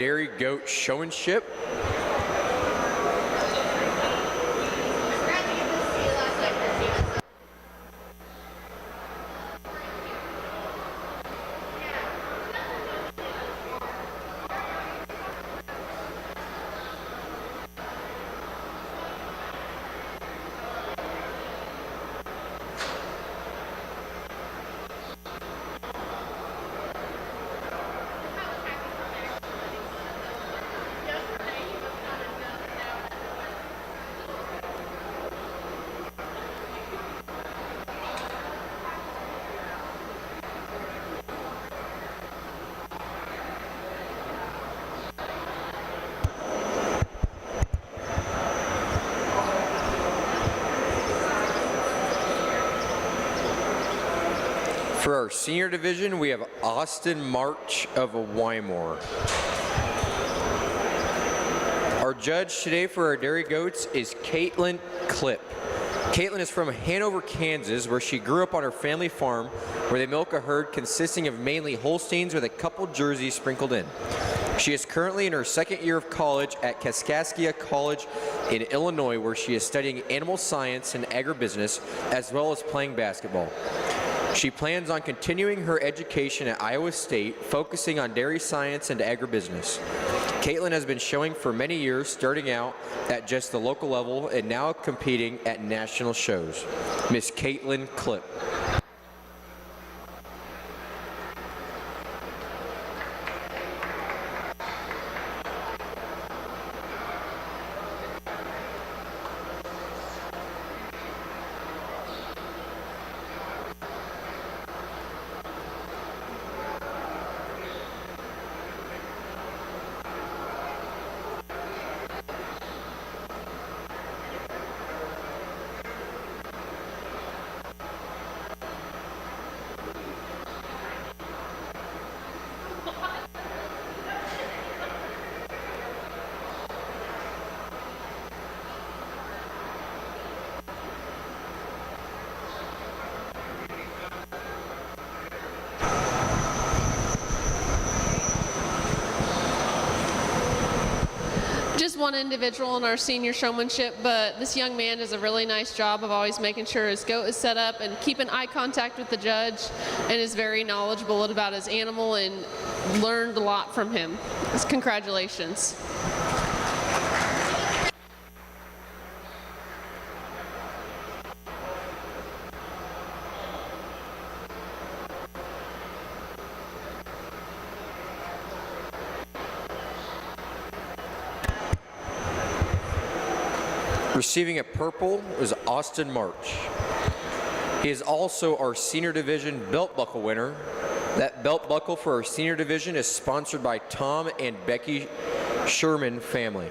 Dairy Goat Showmanship. For our senior division, we have Austin March of Wymore. Our judge today for our dairy goats is Caitlin Clipp. Caitlin is from Hanover, Kansas, where she grew up on her family farm, where they milk a herd consisting of mainly Holsteins with a couple Jerseys sprinkled in. She is currently in her second year of college at Kaskaskia College in Illinois, where she is studying animal science and agribusiness, as well as playing basketball. She plans on continuing her education at Iowa State, focusing on dairy science and agribusiness. Caitlin has been showing for many years, starting out at just the local level and now competing at national shows. Miss Caitlin Clipp. Just one individual in our senior showmanship, but this young man does a really nice job of always making sure his goat is set up and keeping eye contact with the judge, and is very knowledgeable about his animal and learned a lot from him. Congratulations. Receiving a purple is Austin March. He is also our senior division belt buckle winner. That belt buckle for our senior division is sponsored by Tom and Becky Sherman family.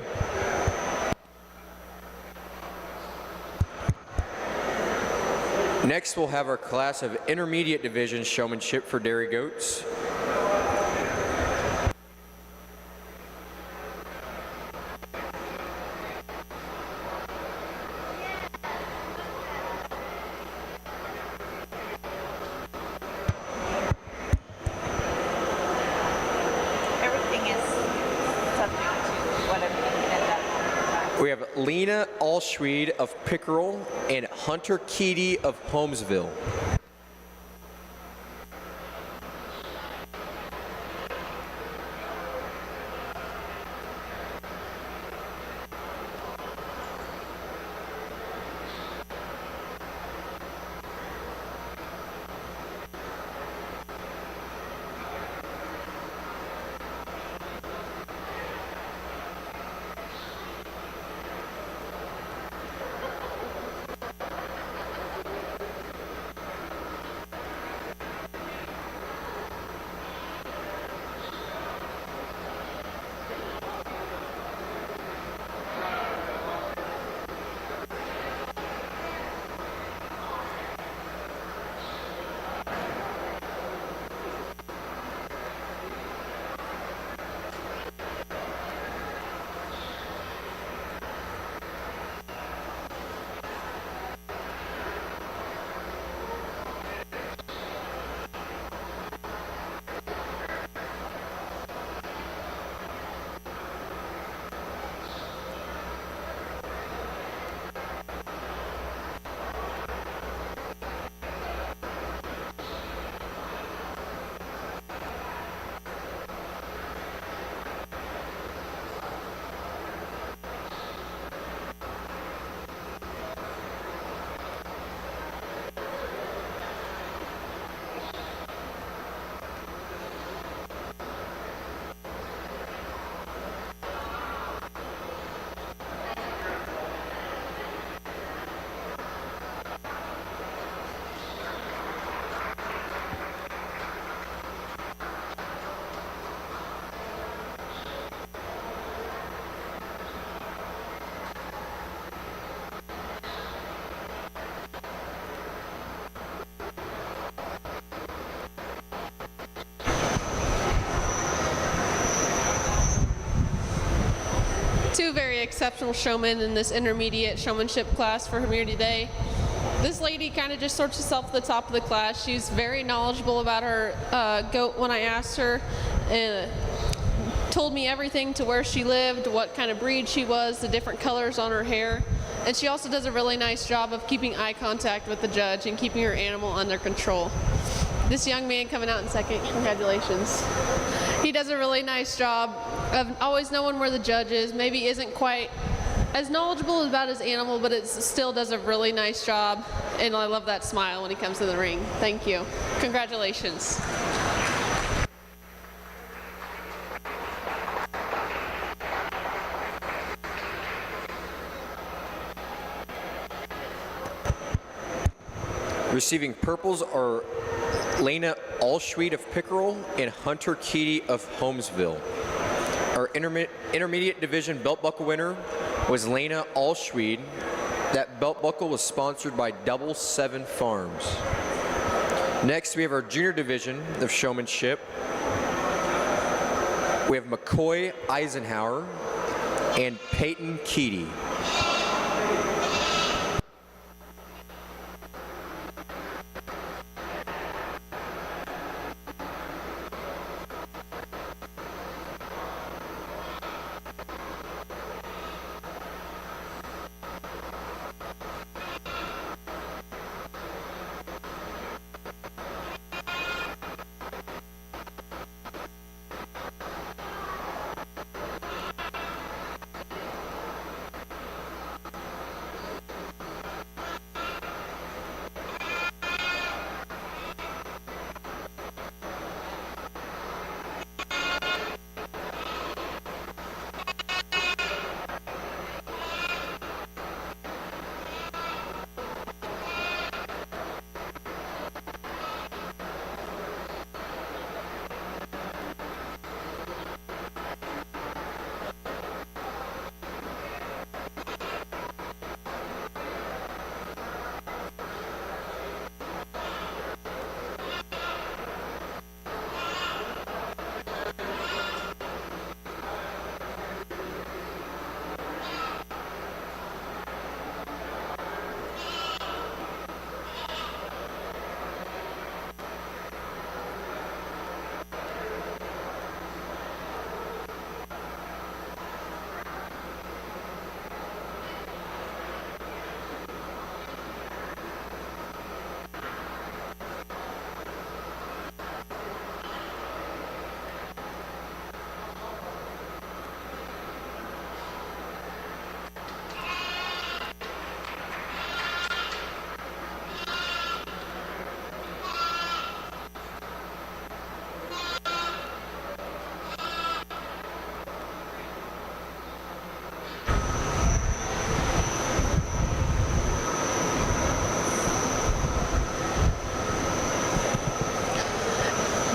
Next, we'll have our class of intermediate division showmanship for dairy goats. We have Lena Allschwede of Pickerel and Hunter Keedy of Holmesville. two very exceptional showmen in this intermediate showmanship class for Community Day. This lady kind of just sorts herself at the top of the class. She's very knowledgeable about her goat when I asked her, and told me everything to where she lived, what kind of breed she was, the different colors on her hair. And she also does a really nice job of keeping eye contact with the judge and keeping her animal under control. This young man coming out in second, congratulations. He does a really nice job of always knowing where the judge is. Maybe isn't quite as knowledgeable about his animal, but it still does a really nice job. And I love that smile when he comes to the ring. Thank you. Congratulations. Receiving purples are Lena Allschweed of Pickerel and Hunter Keedy of Holmesville. Our intermediate division belt buckle winner was Lena Allschweed. That belt buckle was sponsored by Double 7 Farms. Next, we have our junior division of showmanship. We have McCoy Eisenhower and Peyton Keedy.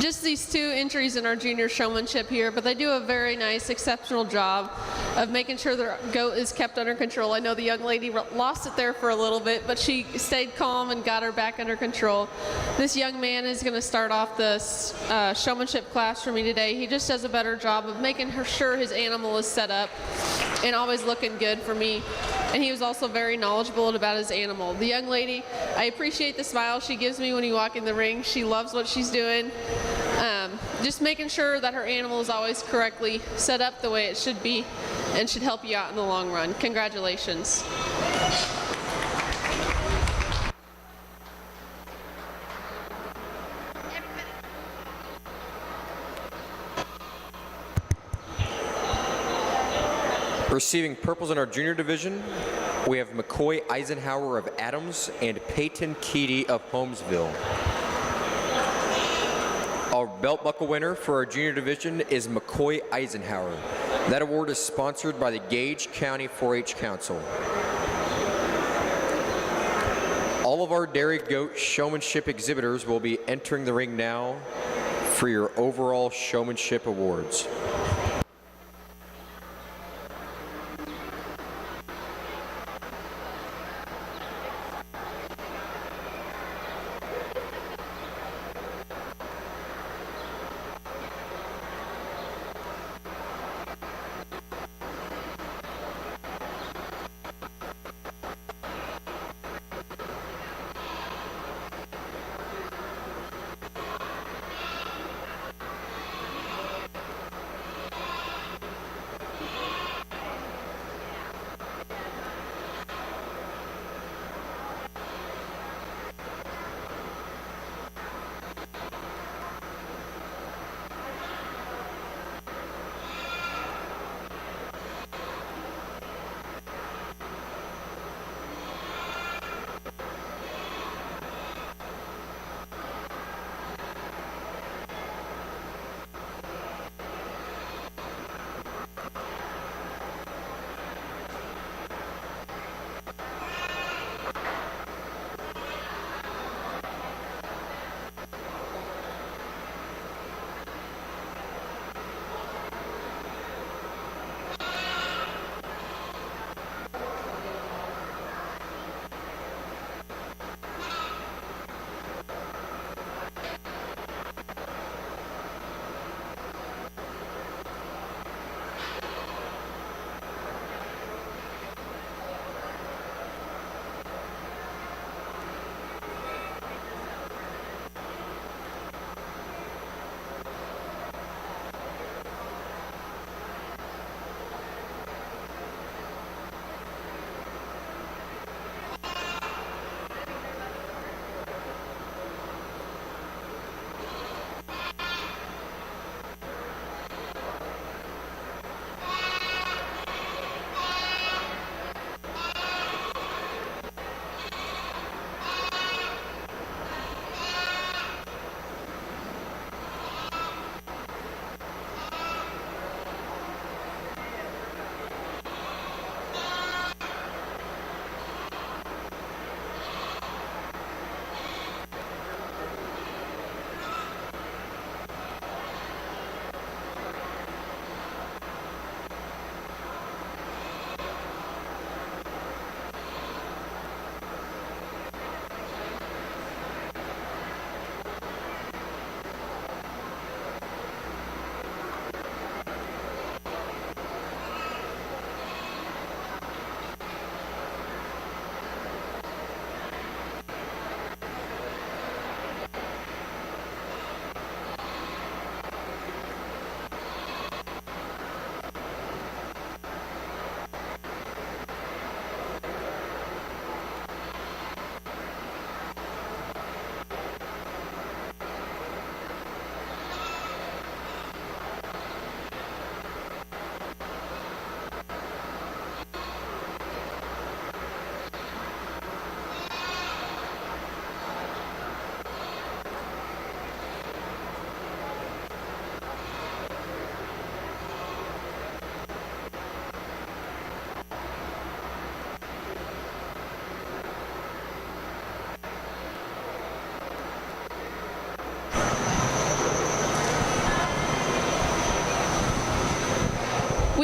Just these two entries in our junior showmanship here, but they do a very nice, exceptional job of making sure their goat is kept under control. I know the young lady lost it there for a little bit, but she stayed calm and got her back under control. This young man is going to start off this showmanship class for me today. He just does a better job of making sure his animal is set up and always looking good for me. And he was also very knowledgeable about his animal. The young lady, I appreciate the smile she gives me when you walk in the ring. She loves what she's doing. Just making sure that her animal is always correctly set up the way it should be and should help you out in the long run. Congratulations. Receiving purples in our junior division, we have McCoy Eisenhower of Adams and Peyton Keedy of Holmesville. Our belt buckle winner for our junior division is McCoy Eisenhower. That award is sponsored by the Gage County 4-H Council. All of our dairy goat showmanship exhibitors will be entering the ring now for your overall showmanship awards.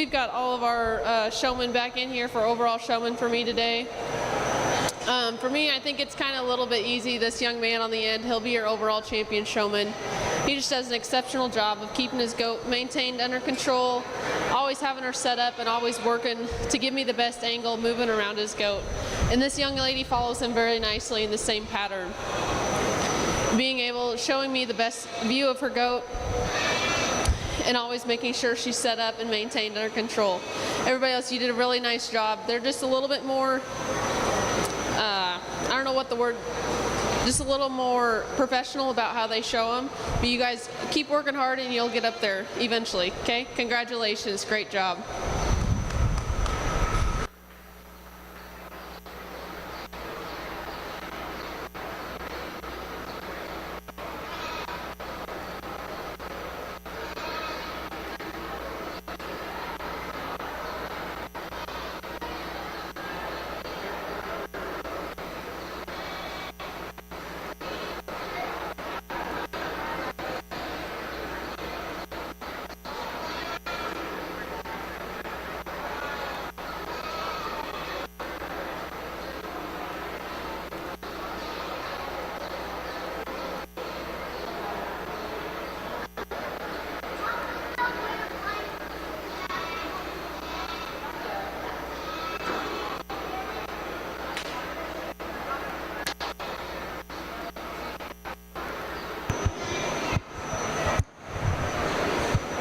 we've got all of our showmen back in here for overall showman for me today. For me, I think it's kind of a little bit easy. This young man on the end, he'll be your overall champion showman. He just does an exceptional job of keeping his goat maintained under control, always having her set up and always working to give me the best angle moving around his goat. And this young lady follows him very nicely in the same pattern. Showing me the best view of her goat and always making sure she's set up and maintained under control. Everybody else, you did a really nice job. They're just a little bit more, I don't know what the word, just a little more professional about how they show them. But you guys keep working hard and you'll get up there eventually, okay? Congratulations, great job.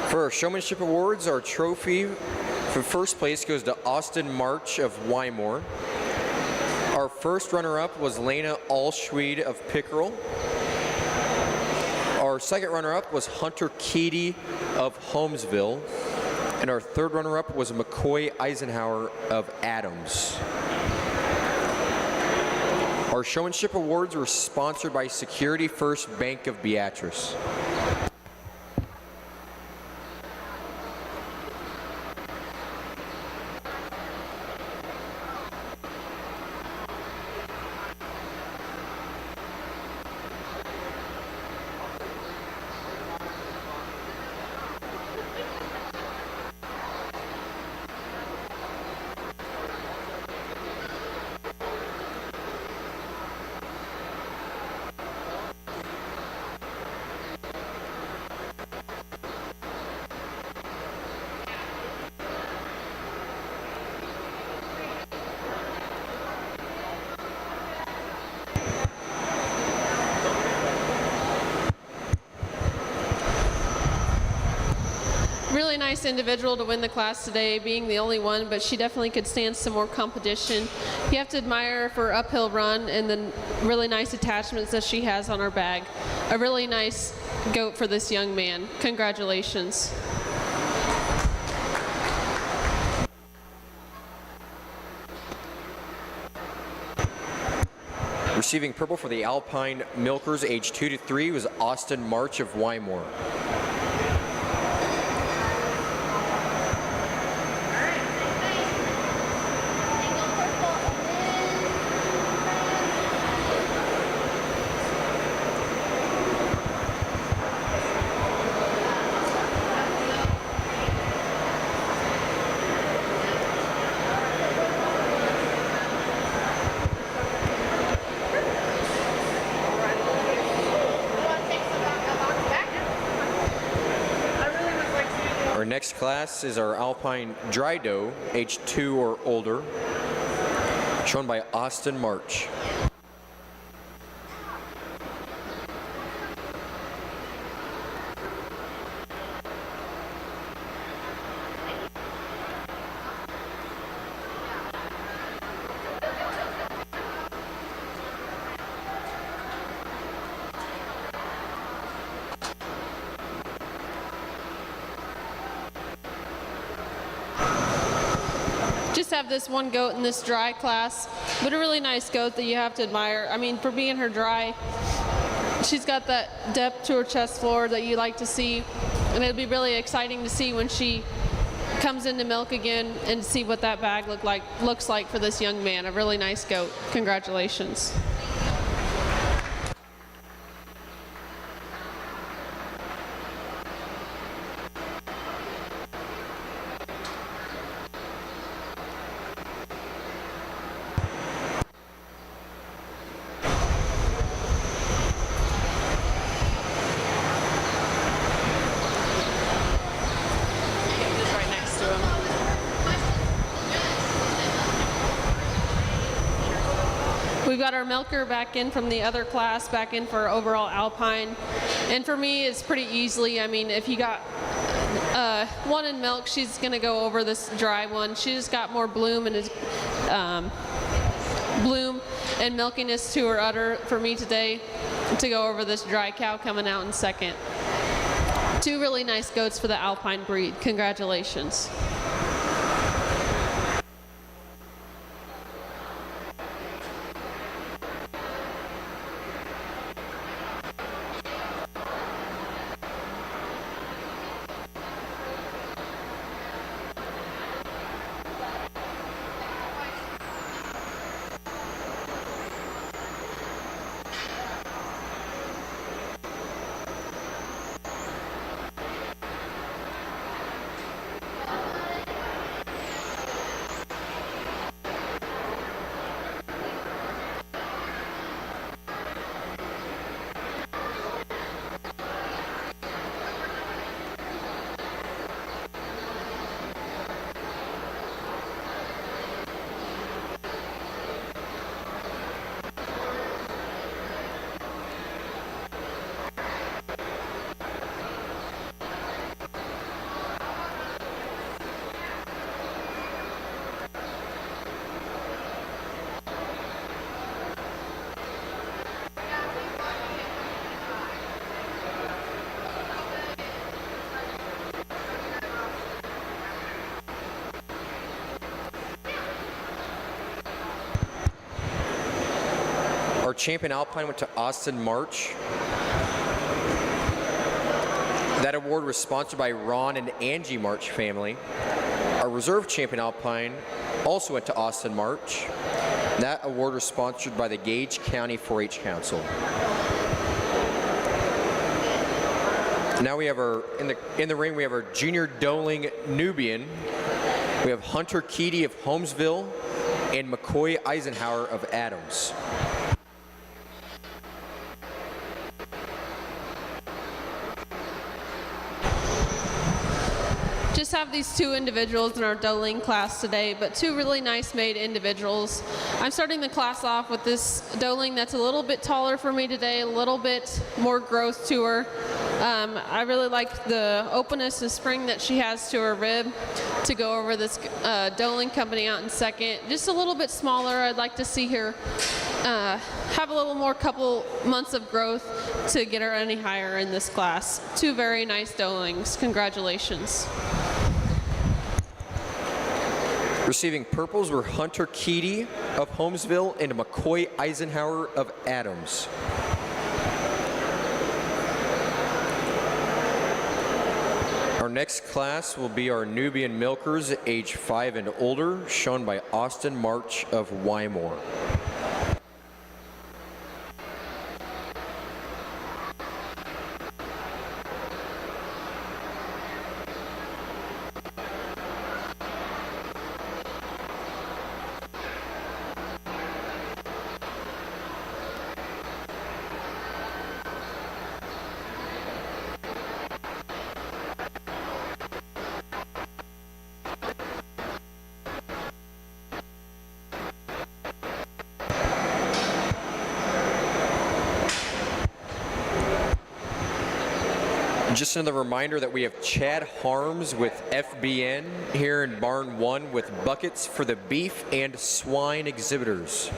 For our showmanship awards, our trophy for first place goes to Austin March of Wymore. Our first runner-up was Lena Allschwede of Pickerel. Our second runner-up was Hunter Keedy of Holmesville. And our third runner-up was McCoy Eisenhower of Adams. Our showmanship awards were sponsored by Security First Bank of Beatrice. Really nice individual to win the class today, being the only one, but she definitely could stand some more competition. You have to admire her for her uphill run and the really nice attachments that she has on her bag. A really nice goat for this young man. Congratulations. Receiving purple for the Alpine Milkers, age 2 to 3, was Austin March of Wymore. Our next class is our Alpine Dry Doe, age 2 or older, shown by Austin March. Just have this one goat in this dry class, but a really nice goat that you have to admire. I mean, for being her dry, she's got that depth to her chest floor that you like to see, and it'll be really exciting to see when she comes into milk again and see what that bag looks like for this young man. A really nice goat. Congratulations. We've got our milker back in from the other class, back in for overall Alpine. And for me, it's pretty easily, I mean, if you got one in milk, she's going to go over this dry one. She just got more bloom and milkiness to her udder for me today to go over this dry cow coming out in second. Two really nice goats for the Alpine breed. Congratulations. Our champion Alpine went to Austin March. That award was sponsored by Ron and Angie March family. Our reserve champion Alpine also went to Austin March. That award was sponsored by the Gage County 4-H Council. Now we have our, in the ring, we have our junior doeling Nubian. We have Hunter Keedy of Holmesville and McCoy Eisenhower of Adams. Just have these two individuals in our doeling class today, but two really nice made individuals. I'm starting the class off with this doeling that's a little bit taller for me today, a little bit more growth to her. I really like the openness and spring that she has to her rib to go over this doeling company out in second. Just a little bit smaller. I'd like to see her have a little more couple months of growth to get her any higher in this class. Two very nice doelings. Congratulations. Receiving purples were Hunter Keedy of Holmesville and McCoy Eisenhower of Adams. Our next class will be our Nubian milkers age 5 and older, shown by Austin March of Wymore. Just another reminder that we have Chad Harms with FBN here in Barn 1 with buckets for the beef and swine exhibitors.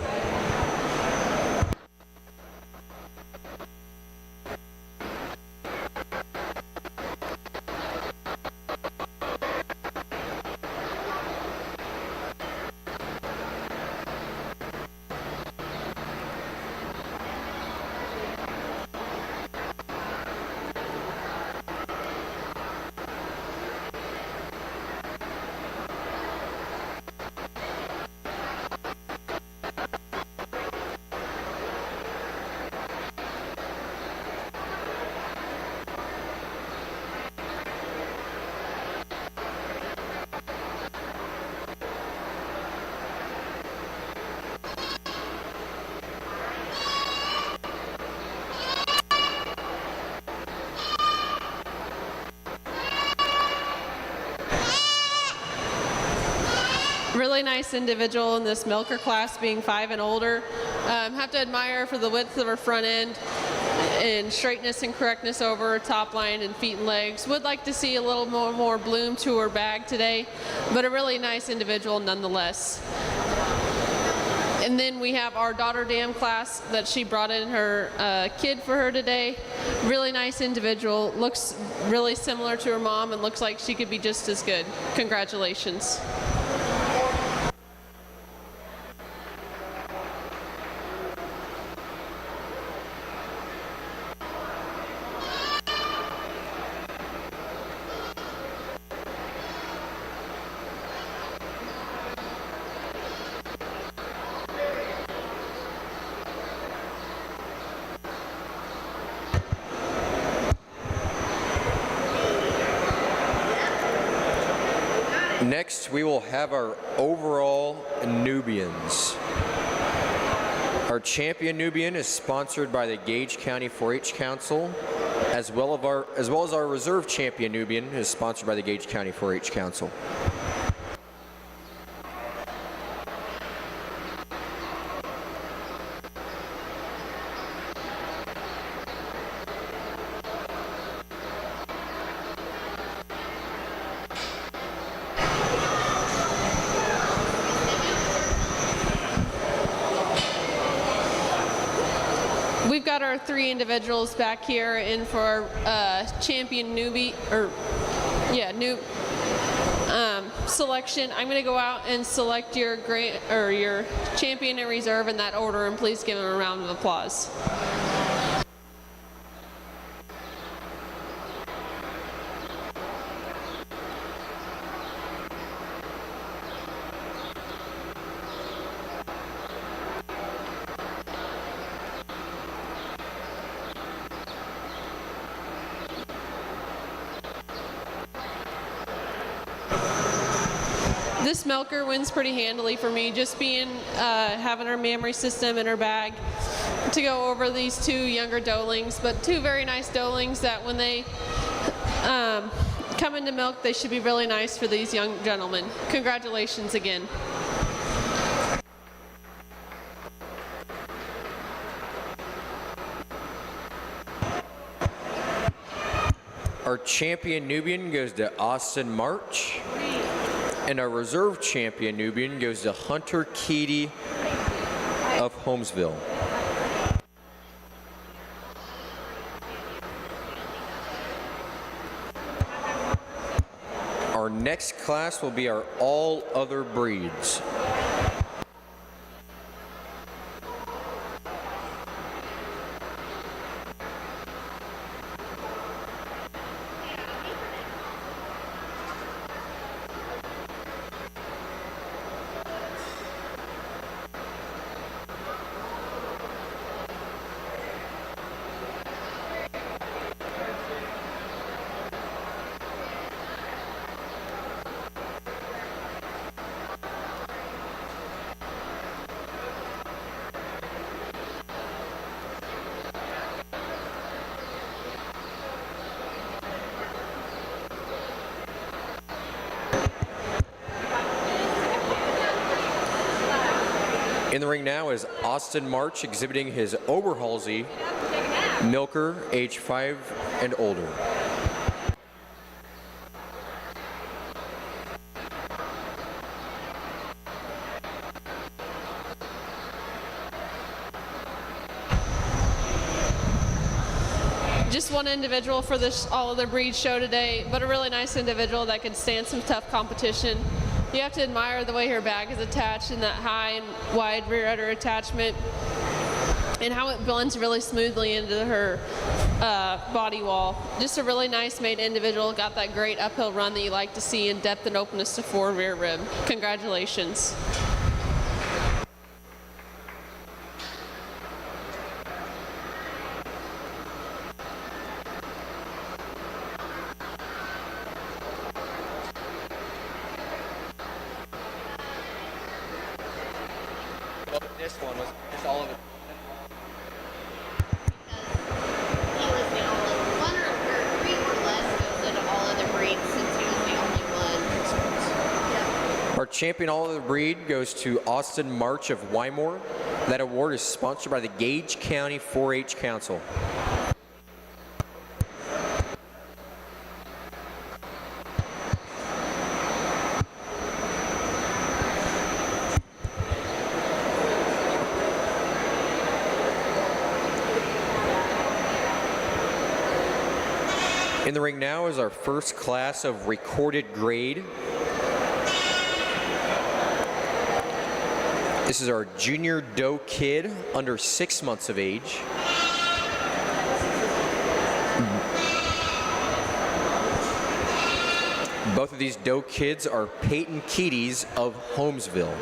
Really nice individual in this milker class, being 5 and older. Have to admire her for the width of her front end and straightness and correctness over her top line and feet and legs. Would like to see a little more bloom to her bag today, but a really nice individual nonetheless. And then we have our daughter dam class that she brought in her kid for her today. Really nice individual, looks really similar to her mom and looks like she could be just as good. Congratulations. Next, we will have our overall Nubians. Our champion Nubian is sponsored by the Gage County 4-H Council, as well as our reserve champion Nubian is sponsored by the Gage County 4-H Council. We've got our 3 individuals back here in for our champion newbie, selection. I'm going to go out and select your your champion in reserve in that order, and please give them a round of applause. This milker wins pretty handily for me, just being having her mammary system in her bag to go over these 2 younger doelings, but 2 very nice doelings that when they come into milk, they should be really nice for these young gentlemen. Congratulations again. Our champion Nubian goes to Austin March. And our reserve champion Nubian goes to Hunter Keedy of Holmesville. Our next class will be our all other breeds. In the ring now is Austin March exhibiting his Oberhalsey milker, age 5 and older. Just one individual for this all other breed show today, but a really nice individual that could stand some tough competition. You have to admire the way her bag is attached and that high and wide rear udder attachment and how it blends really smoothly into her body wall. Just a really nice made individual, got that great uphill run that you like to see in depth and openness to forward rear rib. Congratulations. This one was just all of it. He was the only one or 3 or less goes into all other breeds since he was the only one. Our champion all of the breed goes to Austin March of Wymore. That award is sponsored by the Gage County 4-H Council. In the ring now is our first class of recorded grade. This is our junior doe kid under 6 months of age. Both of these doe kids are Peyton Keaties of Holmesville.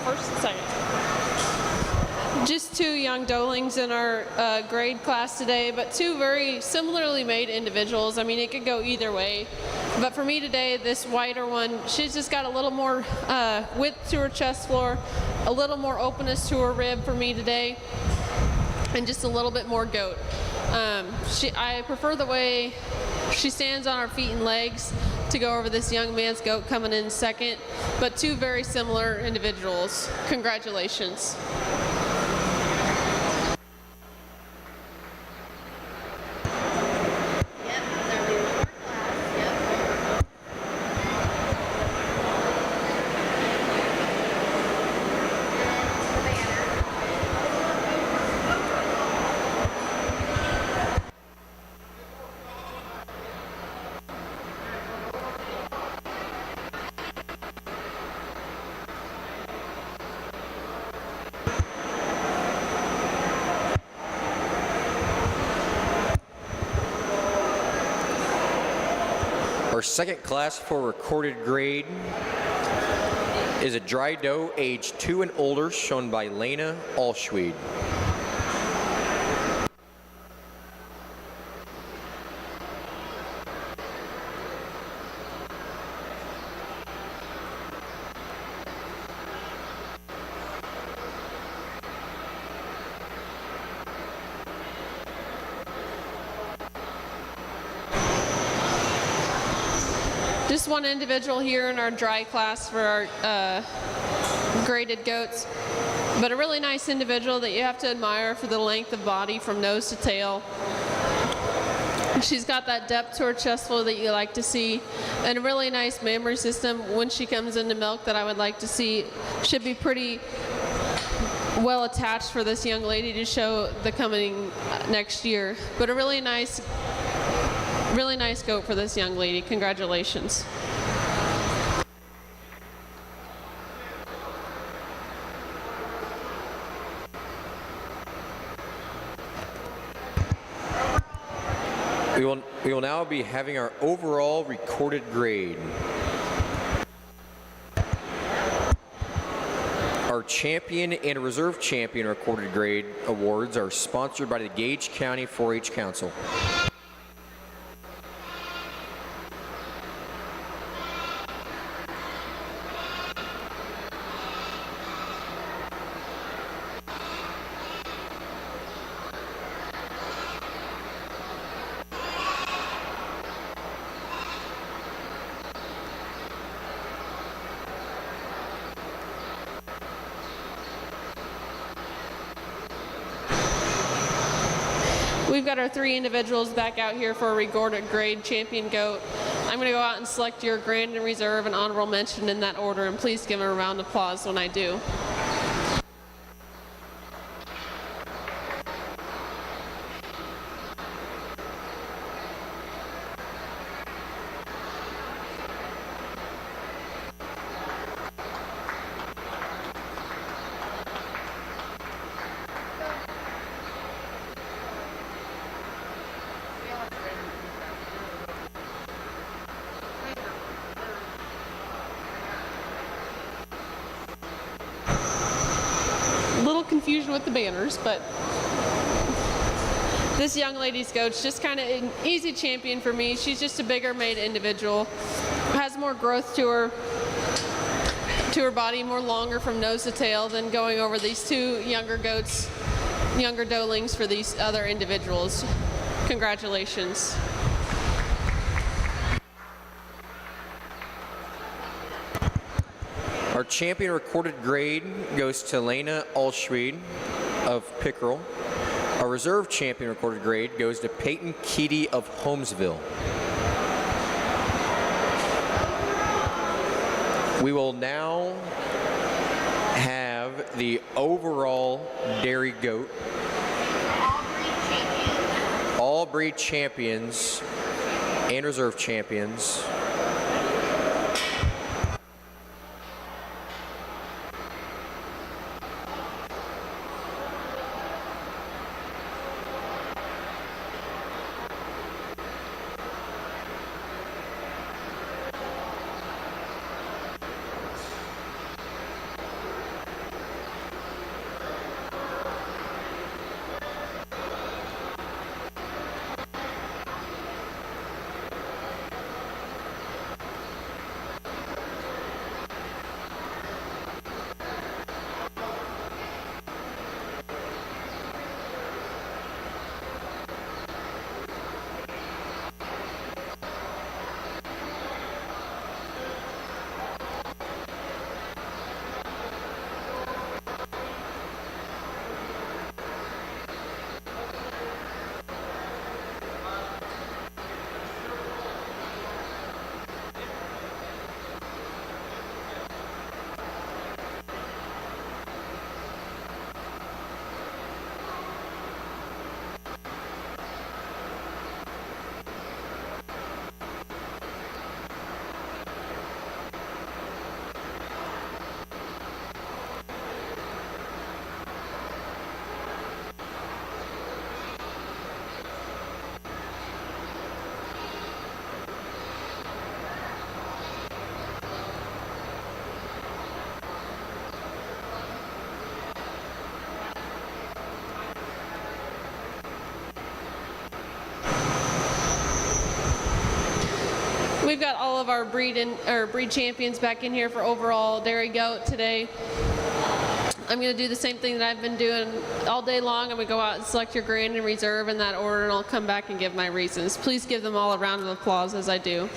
First and second. Just two young doelings in our grade class today, but two very similarly made individuals. I mean, it could go either way. But for me today, this whiter one, she's just got a little more width to her chest floor, a little more openness to her rib for me today, and just a little bit more goat. I prefer the way she stands on her feet and legs to go over this young man's goat coming in second, but two very similar individuals. Congratulations. Our second class for recorded grade is a dry doe age 2 and older, shown by Lena Allschwede. Just one individual here in our dry class for our graded goats, but a really nice individual that you have to admire for the length of body from nose to tail. She's got that depth to her chest floor that you like to see, and a really nice mammary system when she comes into milk that I would like to see. Should be pretty well attached for this young lady to show the coming next year, but a really nice goat for this young lady. Congratulations. We will now be having our overall recorded grade. Our Our champion and reserve champion recorded grade awards are sponsored by the Gage County 4-H Council. We've got our 3 individuals back out here for a recorded grade champion goat. I'm going to go out and select your grand and reserve and honorable mention in that order, and please give them a round of applause when I do. Little confusion with the banners, but this young lady's goat's just kind of an easy champion for me. She's just a bigger made individual, has more growth to her body, more longer from nose to tail than going over these 2 younger goats, younger doelings for these other individuals. Congratulations. Our champion recorded grade goes to Lena Alschwede of Pickerel. Our reserve champion recorded grade goes to Peyton Keedy of Holmesville. We will now have the overall dairy goat. All breed champions and reserve champions. We've got all of our breed champions back in here for overall dairy goat today. I'm going to do the same thing that I've been doing all day long. I'm going to go out and select your grand and reserve in that order, and I'll come back and give my reasons. Please give them all a round of applause as I do.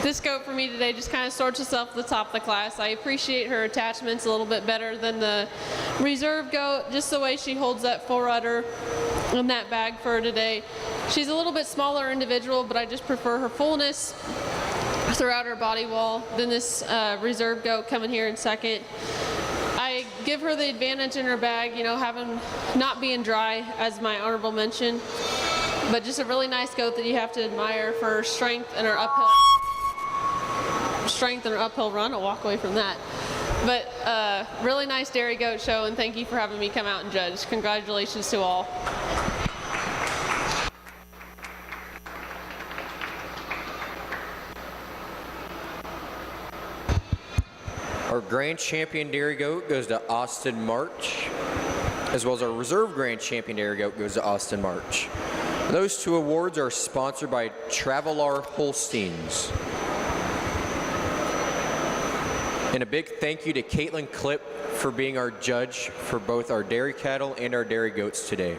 This goat for me today just kind of sorts herself at the top of the class. I appreciate her attachments a little bit better than the reserve goat, just the way she holds that full udder in that bag for her today. She's a little bit smaller individual, but I just prefer her fullness throughout her body wall than this reserve goat coming here in second. I give her the advantage in her bag, you know, having not being dry as my honorable mention, but just a really nice goat that you have to admire for her strength and her uphill run. I'll walk away from that. But really nice dairy goat show, and thank you for having me come out and judge. Congratulations to all. Our grand champion dairy goat goes to Austin March, as well as our reserve grand champion dairy goat goes to Austin March. Those two awards are sponsored by Travelar Holsteins. And a big thank you to Caitlin Clipp for being our judge for both our dairy cattle and our dairy goats today.